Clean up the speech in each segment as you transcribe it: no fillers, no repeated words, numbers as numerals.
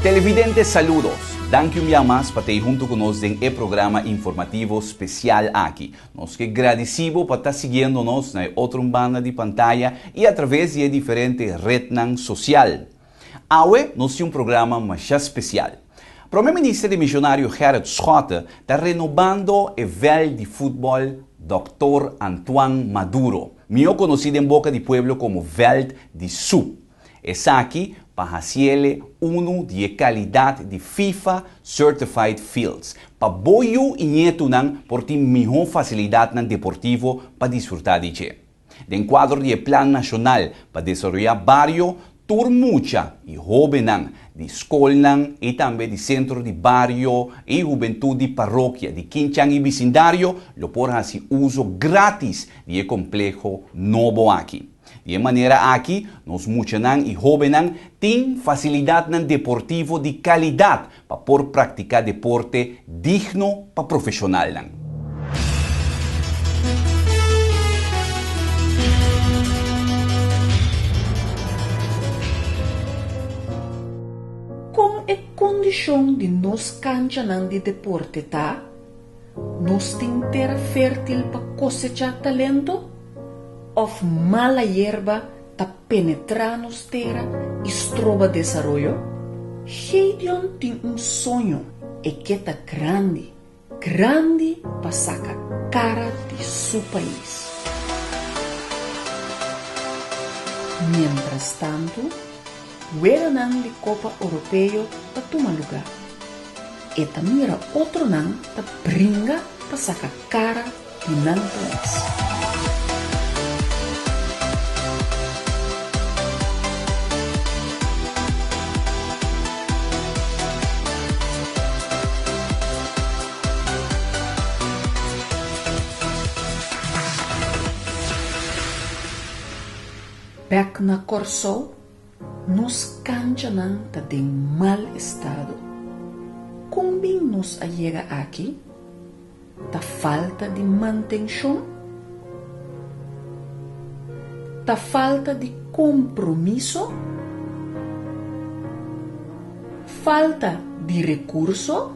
Televidentes, saludos. Danke un día más para estar junto con nosotros en el programa informativo especial aquí. Nos que agradecemos por estar siguiendo-nos na outra banda de pantalla e através de diferentes redes sociais. Hoje, nós temos programa mais especial. O primeiro-ministro missionário Gerrit Schotten está renovando o velho de futebol Dr. Antoine Maduro, melhor conhecido em boca de pueblo como Veld de Sub. Es aqui para hacerle uno de qualidade de FIFA Certified Fields, para boio e netunan por ter melhor facilidade no deportivo para desfrutar de che. De quadro de Plan Nacional para desenvolver barrio, turmucha e jovenan de escola e também de centro de barrio e juventude de paróquia de Quinchán e vecindario, lo por hacer uso grátis de complejo novo aqui. De maneira aqui, nós muchanan e jovenan têm facilidade no deportivo de qualidade para por praticar deporte digno para profissional. Com a condição de nos cancha de deporte, tá? Nos tem terra fértil para cosechar talento? Of mala hierba ta penetrar nos terra e estroba desarrollo? Gideon tem sonho e que tá grande para sacar cara de seu país. Mientras tanto, Weranang de Copa Europeu ta toma lugar. E tamira outro nan ta bringa para sacar cara de nan país. Back na Corsol, nos cancha não tá de mal estado. Como bem nos chega aqui, tá falta de manutenção, tá falta de compromisso, falta de recurso,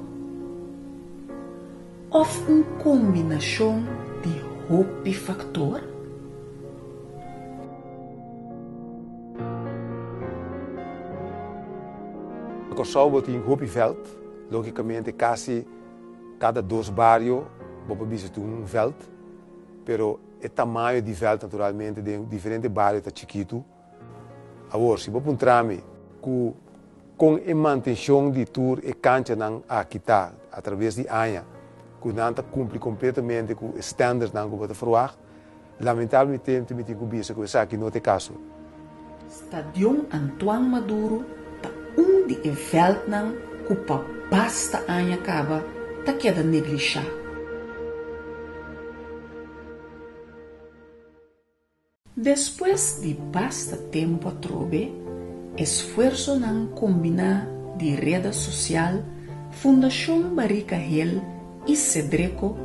ou uma combinação de roupa e factor. Corsol tem um veld, logicamente quase cada 2 barrios você tem um veld, pero o tamanho de veld naturalmente de diferentes barrios está chiquito. Agora, se você trame com a manutenção de tour e cancha aqui está através de anos, que não cumpre completamente com os estándares que você forward, lamentavelmente tem que cumprir com isso aqui não tem caso. Stadion Antoine Maduro de veld nan kupa basta anya kaba ta queda neglijar. Depois de basta tempo a trobe, esforço nan combinar de rede social, Fundação Barrica Hill e Cedreco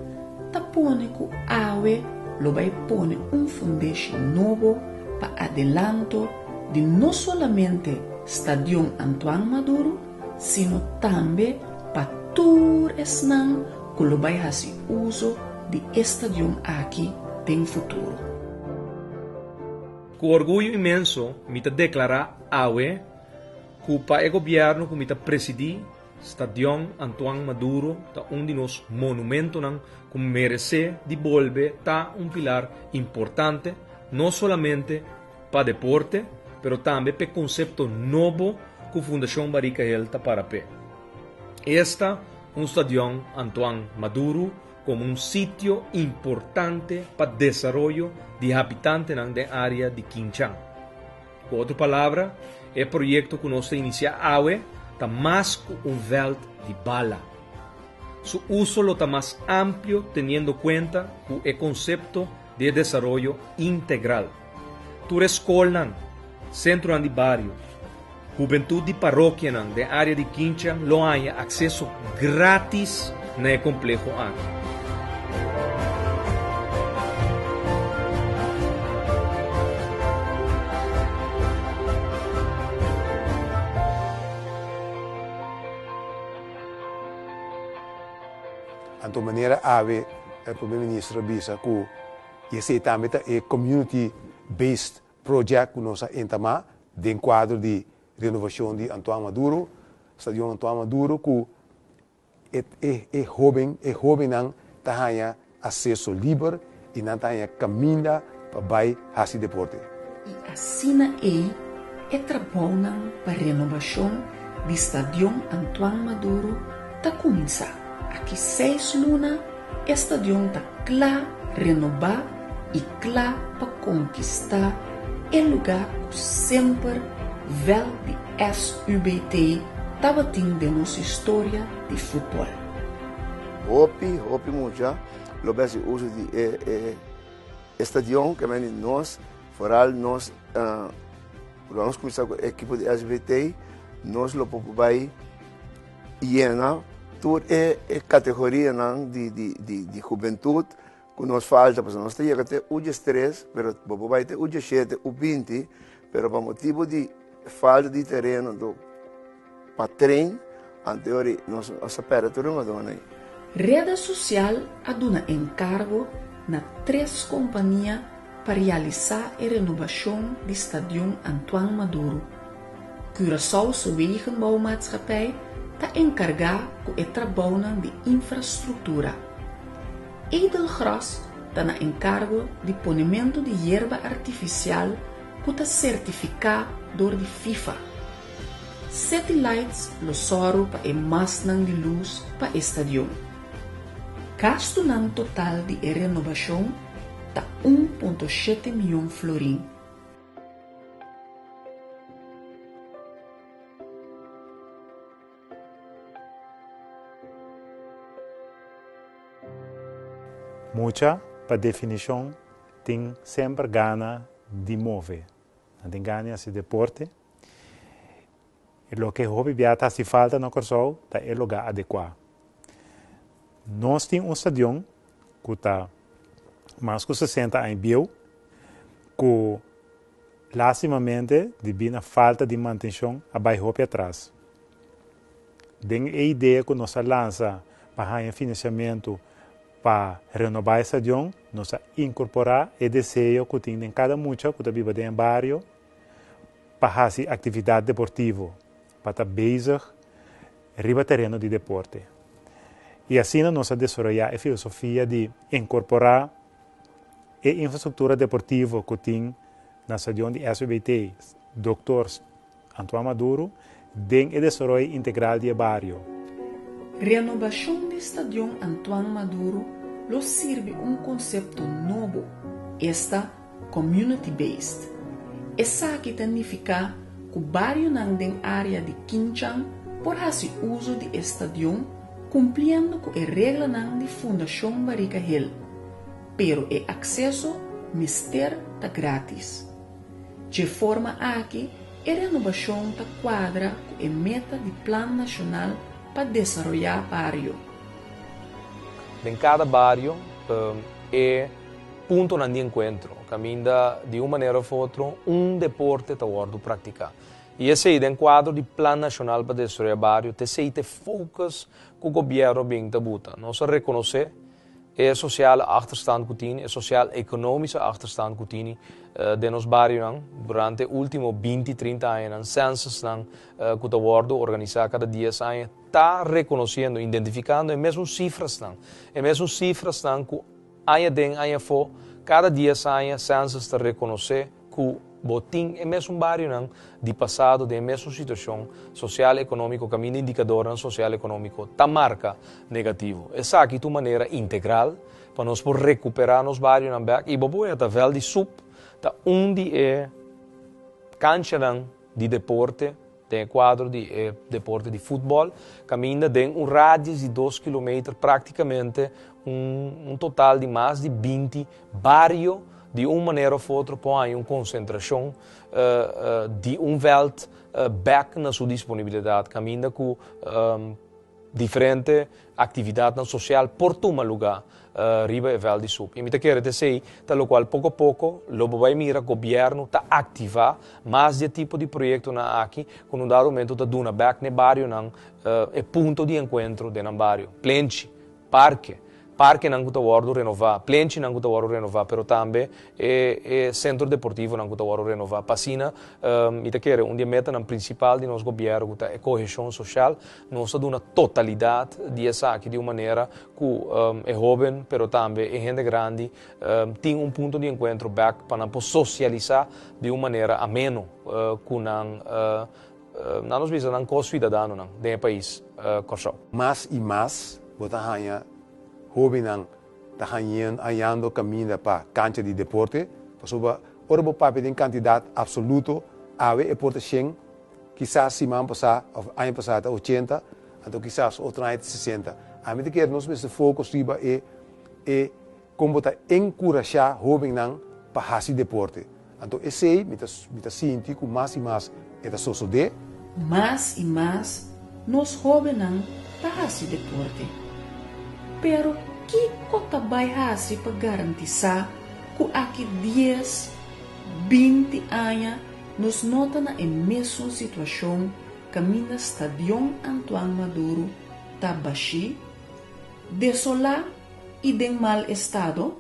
ta pone ku awe lo vai pone foundation novo para adelanto de não somente Stadion Antoine Maduro, sino também para todos nan que vai fazer uso de estadion aqui no futuro. Com orgulho imenso, me declarar awe que para o governo que me presidir Stadion Antoine Maduro ta de nos monumentos que merece devolver ta pilar importante, não somente para deporte, pero também para conceito novo que a Fundação Barrica Hill está para pé. Esta Stadion Antoine Maduro como sítio importante para o desenvolvimento de habitantes da área de Quinchán. Com outra palavra, o projeto que nós iniciamos hoje está mais que veld de bala. Su uso está mais amplo, teniendo cuenta que o conceito de desenvolvimento integral. Tu escola, centro de barrio, juventude de paróquia de área de Quinchán lo haya acceso grátis no complejo aqui. Anto maneira ave o primeiro-ministro bisa que esse também é community-based project que nós entama dentro do quadro de renovação de Antoine Maduro, Stadion Antoine Maduro, que é jovem não tem acesso livre e não tem caminho para ir a esse deporte. E assim é trabalho para a renovação do Stadion Antoine Maduro está começar. Aqui 6 lunas, o estadion está claro renovar e claro para conquistar o lugar que sempre vel de SUBT estava tendo de nossa história de futebol. Hopi muito, lo bem uso de estadion que nós, foral nós, vamos começar com a equipe de SBT, nós lo vai llenar toda a categoria de juventude que nos falta, porque nós temos até o 3, mas vai ter o 7, o 20, mas por motivo de falta de terreno para treino, anterior nós esperamos tudo uma dona. Rede social aduna encargo na 3 companhias para realizar a renovação do Stadion Antoine Maduro. Curaçao Wegenbouwmaatschappij está encarregado com o trabalho de infraestrutura. Edelgras está na encargo de ponimento de erva artificial que está certificado por a FIFA. Satellites losoro para a massa de luz para o estadion. Gasto no total de renovação está 1,7 milhão florim. Mucha, para definição, tem sempre gana de mover. Tem gana esse deporte. E o que hobby biata se falta no Curaçao é o lugar adequado. Nós temos um estadion que está mais de 60 anos bio, que lastimamente devido à falta de manutenção vai hobby atrás. Tem a ideia que nós lança para o financiamento para renovar o estadion, nós incorporar o desejo que tem em cada mucha que vive dentro do bairro para fazer atividade deportiva, para estar bezig riba terreno de deporte. E assim nós desenvolvemos a filosofia de incorporar a infraestrutura deportiva que tem na estadion de SBT, Dr. Antoine Maduro, dentro do desenvolvimento integral do bairro. Renovação do Stadion Antoine Maduro lo sirve conceito novo, esta community-based. Essa aqui significa que o bairro não tem área de Quinchang por fazer uso de estadion, cumprindo com a regra de Fundação Barriga Hill, pero o acesso mister está grátis. De forma aqui, a renovação está quadra com a meta do Plano Nacional para desenvolver o bairro. En cada barrio é ponto de encontro, caminha de uma maneira ou outra deporte que está praticar. E esse é o quadro do Plano Nacional para desenvolver o bairro, esse é o foco que o governo vem a botar. Nós reconhecer a social achterstand que tem, a social economische achterstand que tem de nos barrios durante os últimos 20, 30 anos, censos que está organizado cada 10 anos, está reconhecendo, identificando, e mesmo cifras que aia for, cada 10 anos, censos está reconhecer que o botim é mesmo barrio de passado, de mesma situação social e econômica, caminho indicador social e econômico, está marca negativo. Essa aqui é uma maneira integral para nós recuperar nos barrios e bobo é a vel de sub, tá onde é cancha de deporte, tem quadro de deporte de futebol, caminha tem rádio de 2 km, praticamente total de mais de 20 barrios, de uma maneira ou outra, põe uma concentração de veld back na sua disponibilidade, caminha com diferente atividade social por tomar lugar riba e vel de sub. E me quero dizer, tal qual pouco a pouco, o governo está ativar mais de tipo de projeto na aqui, com dado momento está dando back no bairro é ponto de encontro de bairro. Plenty parque não está hora renovar, plenche não está hora renovar, pero também centro deportivo não está hora renovar. Passina, ita quer dia meta na principal de nosso governo é coesão social, nós dá uma totalidade de essa aqui de uma maneira que é jovem, pero também é gente grande, tem ponto de encontro back para não socializar de uma maneira ameno com não nos visa não costo cidadão não do país Corsão. Mais e mais, botar hanha jovem não tá hanhando caminho para cancha de deporte, porque ora o papel tem quantidade absoluto ave e porta chen, quizás se man passar ano passado 80, então quizás outro ano 60. A mim que nós mesmo foco riba e como botar encorajar jovem não para fazer deporte. Então esse me tá sinto que mais e mais é da sociedade. Mais e mais nós jovens não para fazer deporte. Pero que kota vai fazer para garantizar que aqui 10, 20 anos nos nota na mesma situação que a Estadião Antoine Maduro está baixi, desolado e de mal estado?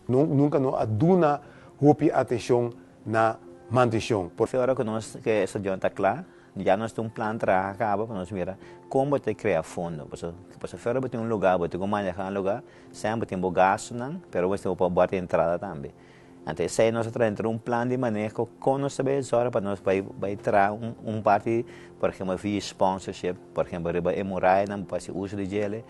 Nunca não aduna roupa atenção na manutenção. Porque agora que nós que essa está claro, já nós temos um plano para acabar para nós mirar como te criar fundo. Porque fora tem lugar, tem como manejar lugar, sempre tem gasto não, pero você pode botar entrada também. Então se nós temos plano de manejo com nós sabemos agora para nós vai trazer parte, por exemplo, via sponsorship, por exemplo, riba emurai não pode uso de gele,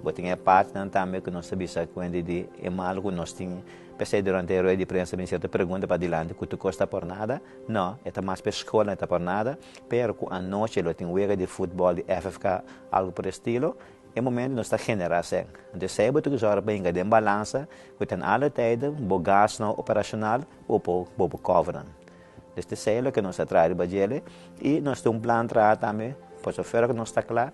botem a parte não também que nós sabemos quando de mal que nós temos. Pensei durante a roda de prensa, me certa pergunta para adiante, que tu custa por nada? Não, é mais para a escola, não é por nada. Pero a noite, eu tenho um de futebol, de FFK, algo por estilo, é momento nós está generação. Então, se eu tenho que usar bem de balança, que tem alle tijd, o gasto operacional, ou o cover. Então, se é o que nós está trazendo, e nós temos plano para também, por isso, que nós está claro,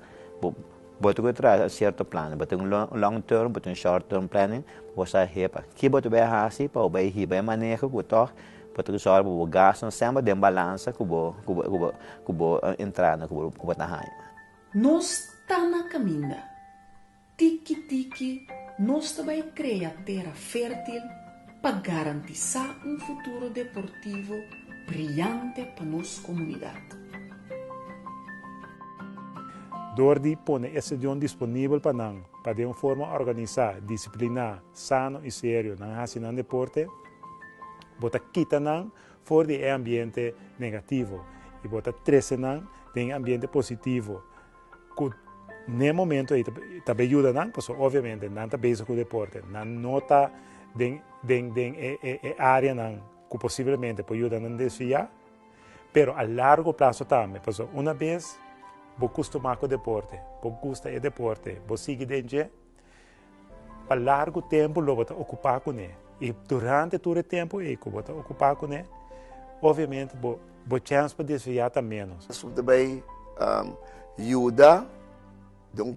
boto que traz certo plano, boto long term, boto short term planning, você hepa. Que boto bem assim, para o bem hiba manejo, boto que só o gasto sempre de balança, que bo entrar na que bo tahanha. Nós tá na caminha. Tiki nós também criar terra fértil para garantizar futuro deportivo brilhante para nossa comunidade. Dordi põe esse estadião disponível para de uma forma organizada, disciplinar, sano e sério, não assim no deporte, bota quita não fora de ambiente negativo e bota treze não de ambiente positivo. Que no momento aí também ajuda não, porque obviamente não está bem com o deporte, não nota de área não que possivelmente pode ajudar a desviar, pero a largo prazo também, porque uma vez você acostuma com o deporte, você gosta do deporte, você sigue dentro, para largo tempo você vai ocupar com ele. E durante todo o tempo que você vai ocupar com ele, obviamente, você chance para desviar também menos. Isso também ajuda de uma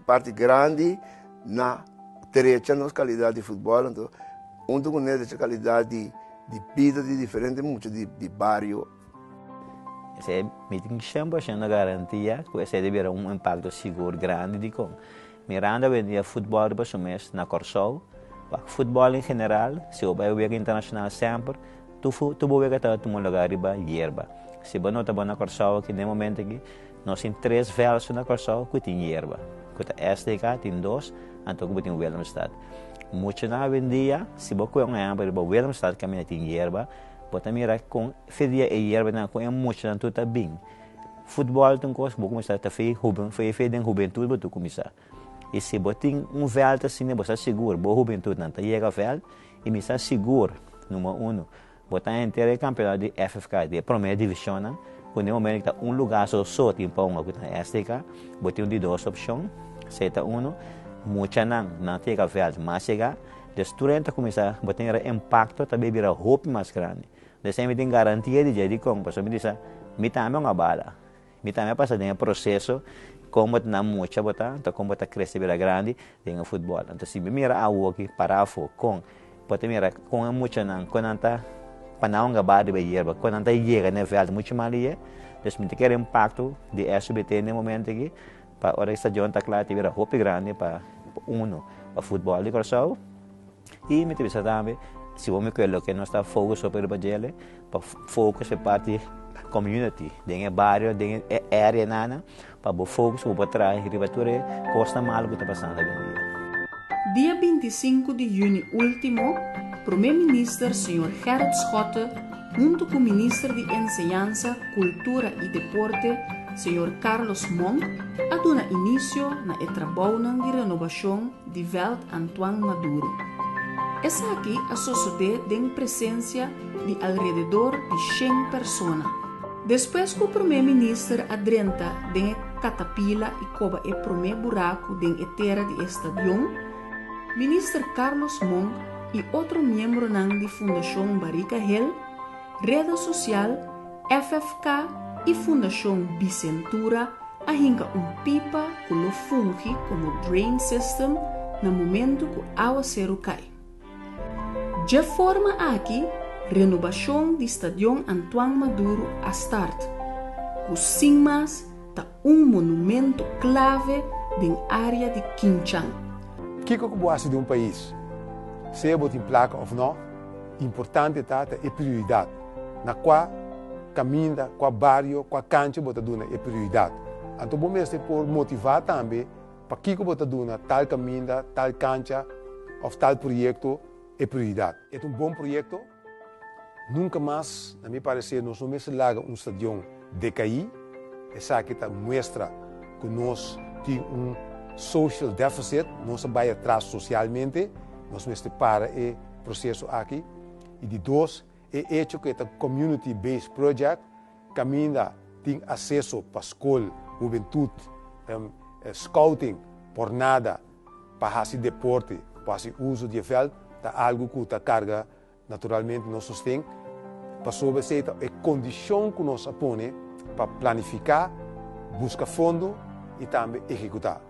parte grande na direita nossa qualidade de futebol, então, onde com essa qualidade de vida de diferente muito de bairro. Se meeting sempre sendo garantia que esse deve ter impacto seguro grande de com. Miranda vendia futebol para o mês na Corsão, futebol em geral, se o vai ver internacional sempre, tu vai ver que tu lugar riba hierba. Se você não está na Corsão aqui no momento aqui, nós temos 3 velas na Corsão que tem hierba, que tem SDK tem 2, então que tem Willemstad. Muito na vendia, se você é riba Willemstad que tem hierba, você mira com fedia e hierba na com muito na tudo bem. Futebol tem coisa, você começar a fazer em juventude, você começar. E se você tem velho assim, você seguro, boa juventude não chega velho, e me está seguro, número 1, você inteiro campeonato de FFK, de primeira divisão, né? Quando no momento que lugar só tem para uma que está STK, você tem de 2 opções, seta 1, muito não chega velho, mas chega, durante começar, você tem impacto, também vira roupa mais grande. Você tem garantia de jadi com, porque me diz, me também uma bala, me também passa de um processo, como na mucha bota, então como está crescer bem grande, tem o futebol. Então se me mira a aqui parafo com, pode mirar com a mucha não, quando está para não acabar de beber, quando está chega na velha muito mal é, então me tem impacto de SBT no momento aqui, para hora stadion tá claro tiver hope grande para uno para futebol de Corsol e me tivesse também se vamos quello que não está foco sobre o bagele para foco se parte community dentro bairro dentro área nana para o foco para trás ribature costa mal que está passando Dia 25 de junho último, Primeiro-Ministro Sr. Gerrit Schotte, junto com o Ministro de Enseñanza, Cultura e Deporte, Sr. Carlos Monk, a dar início na trabalho de renovação de Veld Antoine Maduro. Essa aqui a sociedade tem presença de alrededor de 100 pessoas. Depois que o Primeiro-Ministro adrenta de catapila e coba o primeiro buraco de terra de estadion, Ministro Carlos Monk e outro membro da Fundação Barrica Hill, Rede Social, FFK e Fundação Bicentura arranca pipa que lo funge como drain system no momento que a água zero cai. De forma aqui, renovação do Estádio Antoine Maduro a start, com sim mais tá monumento clave na área de Quinchang. O que é de país? Se é botar placa ou não, importante é prioridade. Na qual caminha, qual bairro, qual cancha bota duna é prioridade. Então, bom mesmo por motivar também para que bota duna tal caminha, tal cancha ou tal projeto é prioridade. É bom projeto. Nunca mais, na minha parecer, nós não vamos largar estadião decair. Essa aqui mostra que nós temos social deficit, nós vai atrás socialmente, nós vamos parar o processo aqui. E de dois, é hecho que é community-based project, caminha tem acesso para escola, juventude, scouting, por nada, para fazer deporte, para fazer uso de veld, é algo que carga naturalmente nos sustém, para sobre a condição que nós põe para planificar, buscar fundo e também executar.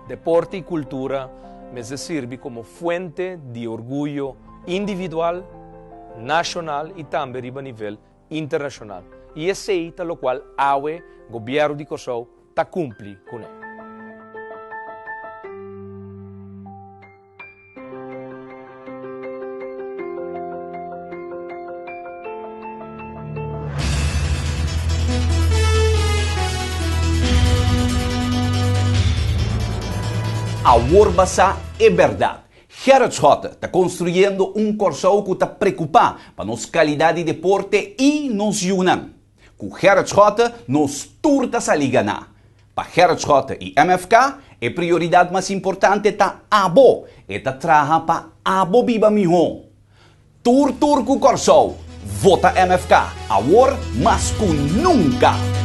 Deporte y cultura me sirve como fuente de orgullo individual, nacional y también a nivel internacional. Y es lo cual el gobierno de Kosovo está cumple con él. A Worbasa é verdade. Gerrit Schotte está construindo Corsol que está preocupado para nossa qualidade de deporte e nos Yunnan. Com Gerrit Schotte, nos turtas a liganar. Para Gerrit Schotte e MFK, a prioridade mais importante está abo. E está trabalhar para abo biba miho. Tur com Corsol. Vota MFK. A War, mas com nunca.